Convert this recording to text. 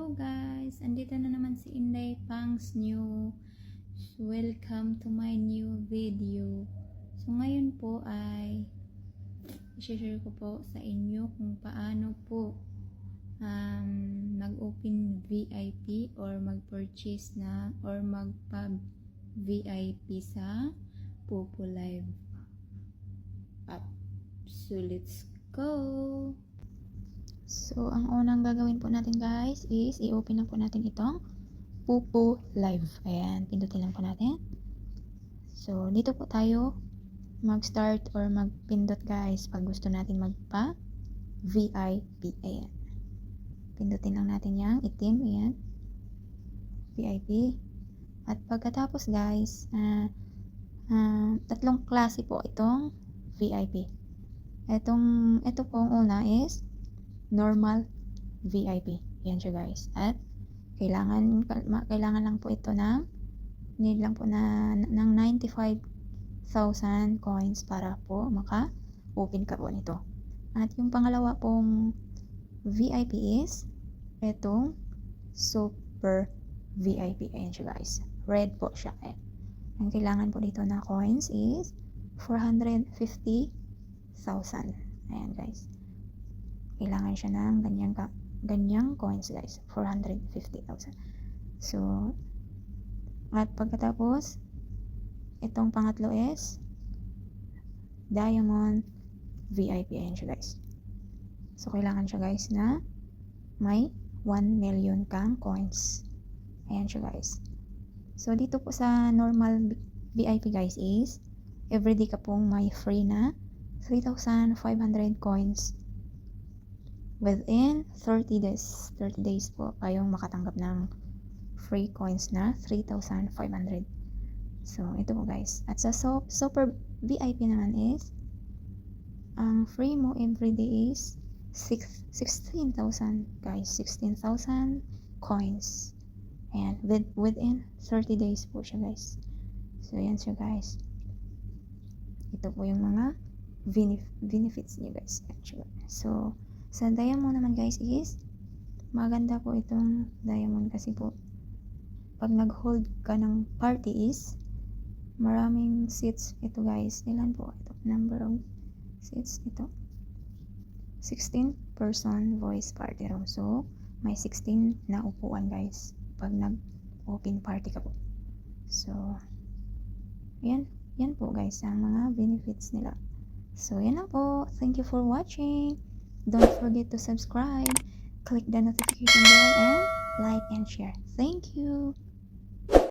Hello guys! Andito na naman si Inday Pangs New. Welcome to my new video. So ngayon po ay i-share ko po sa inyo kung paano po mag-open VIP or mag-purchase na or magpa-VIP sa Popo Live app. So let's go! So, ang unang gagawin po natin guys is i-open lang po natin itong Popo Live. Ayan, pindutin lang po natin. So, dito po tayo mag-start or mag-pindot guys pag gusto natin magpa-VIP. Ayan. Pindutin lang natin yung itim. Ayan. VIP. At pagkatapos guys, tatlong klase po itong VIP. Ito pong una is normal VIP. Yan siya guys. At kailangan lang po ito need lang po ng 95,000 coins para po maka-open ka po nito. At yung pangalawa pong VIP is itong super VIP. Ayan siya guys. Red po siya. Ayan. Ang kailangan po dito na coins is 450,000. Ayan guys. Kailangan siya ng ganyang coins guys, 450,000. So, at pagkatapos, itong pangatlo is Diamond VIP. Ayan siya guys. So, kailangan siya guys na may 1 million kang coins. Ayan siya guys. So, dito po sa normal VIP guys is everyday ka pong may free na 3,500 coins. Within 30 days. 30 days po kayong makatanggap ng free coins na 3,500. So, ito po guys. At sa super VIP naman is ang free mo everyday is 16,000 guys. 16,000 coins. And within 30 days po siya guys. So, yan siya guys. Ito po yung mga benefits niya guys. So, sa diamond naman guys is maganda po itong diamond kasi po pag nag-hold ka ng party is maraming seats ito guys. Ilan po ito? Number of seats ito 16 person voice party room. So may 16 na upuan guys pag nag-open party ka po. So yan po guys ang mga benefits nila. So yan lang po. Thank you for watching. Don't forget to subscribe, click the notification bell, and like and share. Thank you.